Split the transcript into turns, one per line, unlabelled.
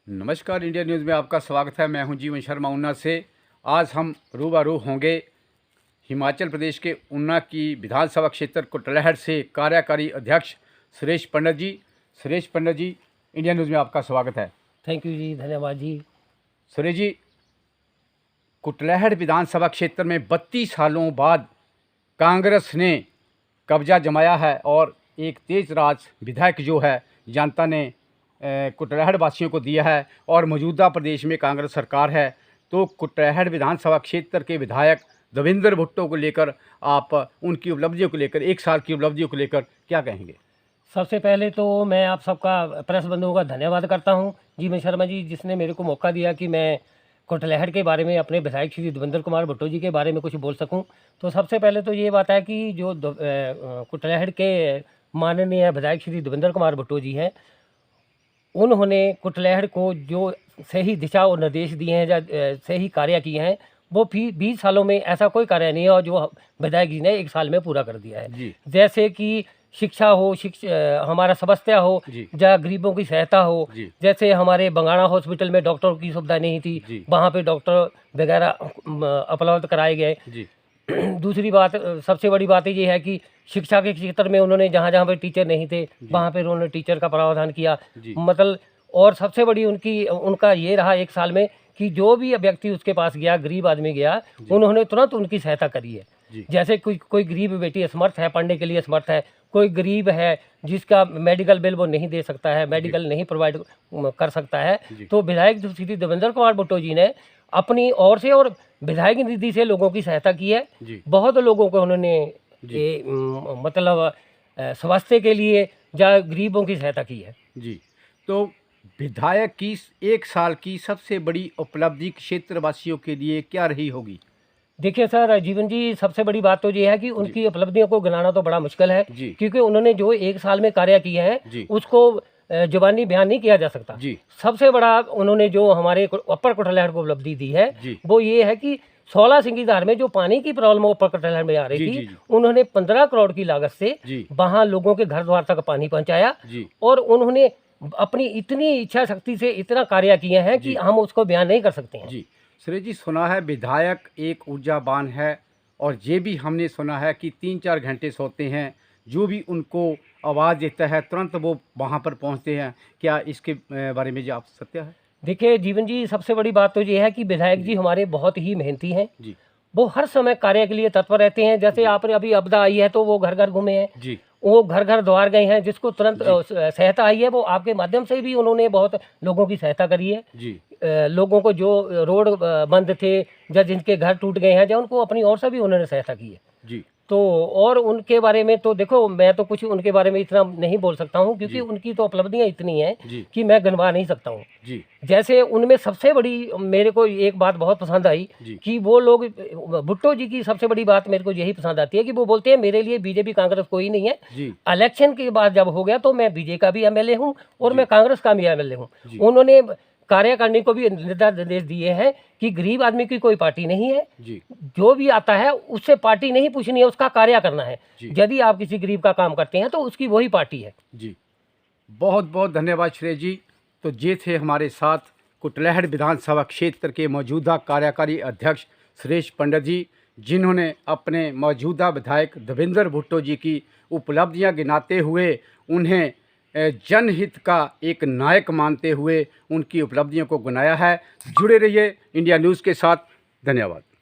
नमस्कार, India news में आपका स्वागत है। मैं हूं जीवन शर्मा ऊना से। आज हम रूबरू होंगे हिमाचल प्रदेश के ऊना की विधानसभा क्षेत्र कुटलैहड़ से कार्यकारी अध्यक्ष सुरेश पंडित जी। सुरेश पंडित जी, इंडिया न्यूज़ में आपका स्वागत है।
थैंक यू जी, धन्यवाद जी।
सुरेश जी, कुटलैहड़ विधानसभा क्षेत्र में 32 सालों बाद कांग्रेस ने कब्जा जमाया है और एक तेज राज विधायक जो है जनता ने कुटलैहड़ वासियों को दिया है और मौजूदा प्रदेश में कांग्रेस सरकार है। तो कुटलैहड़ विधानसभा क्षेत्र के विधायक देवेंद्र भुट्टो को लेकर आप उनकी उपलब्धियों को लेकर, एक साल की उपलब्धियों को लेकर क्या कहेंगे?
सबसे पहले तो मैं आप सबका, प्रेस बंधुओं का धन्यवाद करता हूं जीवन शर्मा जी, जिसने मेरे को मौका दिया कि मैं कुटलैहड़ के बारे में, अपने विधायक श्री देवेंद्र कुमार भुट्टो जी के बारे में कुछ बोल सकूं। तो सबसे पहले तो ये बात है कि जो कुटलैहड़ के माननीय विधायक श्री देवेंद्र कुमार भुट्टो जी हैं, उन्होंने कुटलैहड़ को जो सही दिशा और निर्देश दिए हैं या सही कार्य किए हैं, वो भी 20 सालों में ऐसा कोई कार्य नहीं है और जो विधायक जी ने 1 साल में पूरा कर दिया है। जैसे कि शिक्षा हो, हमारा समस्या हो, या गरीबों की सहायता हो। जैसे हमारे बंगाणा हॉस्पिटल में डॉक्टर की सुविधा नहीं थी, वहाँ पे डॉक्टर वगैरह उपलब्ध कराए गए। दूसरी बात, सबसे बड़ी बात ये है कि शिक्षा के क्षेत्र में उन्होंने जहाँ जहाँ पे टीचर नहीं थे, वहाँ पे उन्होंने टीचर का प्रावधान किया। मतलब, और सबसे बड़ी उनका ये रहा 1 साल में कि जो भी व्यक्ति उसके पास गया, गरीब आदमी गया, उन्होंने तुरंत उनकी सहायता करी है। जैसे कोई गरीब बेटी असमर्थ है, पढ़ने के लिए असमर्थ है, कोई गरीब है जिसका मेडिकल बिल वो नहीं दे सकता है, मेडिकल नहीं प्रोवाइड कर सकता है, तो विधायक श्री देवेंद्र कुमार भुट्टो जी ने अपनी ओर से और विधायक निधि से लोगों की सहायता की है। बहुत लोगों को उन्होंने मतलब स्वास्थ्य के लिए या गरीबों की सहायता की है
जी। तो विधायक की 1 साल की सबसे बड़ी उपलब्धि क्षेत्रवासियों के लिए क्या रही होगी?
देखिए सर, जीवन जी, सबसे बड़ी बात तो ये है कि उनकी उपलब्धियों को गिनाना तो बड़ा मुश्किल है, क्योंकि उन्होंने जो 1 साल में कार्य किए हैं उसको जुबानी बयान नहीं किया जा सकता। सबसे बड़ा उन्होंने जो हमारे अपर कुटलैहड़ को उपलब्धि दी है, वो ये है कि 16 सिंगीधार में जो पानी की प्रॉब्लम अपर कुटलैहड़ में आ रही थी, उन्होंने 15 करोड़ की लागत से वहाँ लोगों के घर द्वार तक पानी पहुँचाया। और उन्होंने अपनी इतनी इच्छा शक्ति से इतना कार्य किए हैं कि हम उसको बयान नहीं कर सकते हैं।
सुरेश जी, सुना है विधायक एक ऊर्जावान है और ये भी हमने सुना है कि 3-4 घंटे सोते हैं, जो भी उनको आवाज़ देता है तुरंत वो वहाँ पर पहुँचते हैं। क्या इसके बारे में जो आप सत्य है?
देखिए जीवन जी, सबसे बड़ी बात तो ये है कि विधायक जी हमारे बहुत ही मेहनती हैं। वो हर समय कार्य के लिए तत्पर रहते हैं। जैसे आपने अभी आपदा आई है तो वो घर घर घूमे हैं, वो घर घर द्वार गए हैं, जिसको तुरंत सहायता आई है वो आपके माध्यम से भी उन्होंने बहुत लोगों की सहायता करी है। लोगों को जो रोड बंद थे या जिनके घर टूट गए हैं, या उनको अपनी ओर से भी उन्होंने सहायता की है। तो और उनके बारे में तो देखो, मैं तो कुछ उनके बारे में इतना नहीं बोल सकता हूँ, क्योंकि उनकी तो उपलब्धियाँ इतनी हैं कि मैं गिनवा नहीं सकता हूँ। जैसे उनमें सबसे बड़ी मेरे को एक बात बहुत पसंद आई कि वो लोग, भुट्टो जी की सबसे बड़ी बात मेरे को यही पसंद आती है कि वो बोलते हैं मेरे लिए बीजेपी कांग्रेस कोई नहीं है। इलेक्शन के बाद जब हो गया तो मैं बीजेपी का भी एमएलए हूँ और मैं कांग्रेस का भी एमएलए हूँ। उन्होंने कार्य करने को भी निर्देश दिए हैं कि गरीब आदमी की कोई पार्टी नहीं है, जो भी आता है उससे पार्टी नहीं पूछनी है, उसका कार्य करना है। यदि आप किसी गरीब का काम करते हैं तो उसकी वही पार्टी है।
बहुत बहुत धन्यवाद सुरेश जी। तो ये थे हमारे साथ कुटलैहड़ विधानसभा क्षेत्र के मौजूदा कार्यकारी अध्यक्ष सुरेश पंडित जी, जिन्होंने अपने मौजूदा विधायक देवेंद्र भुट्टो जी की उपलब्धियां गिनाते हुए उन्हें जनहित का एक नायक मानते हुए उनकी उपलब्धियों को गिनाया है। जुड़े रहिए इंडिया न्यूज़ के साथ। धन्यवाद।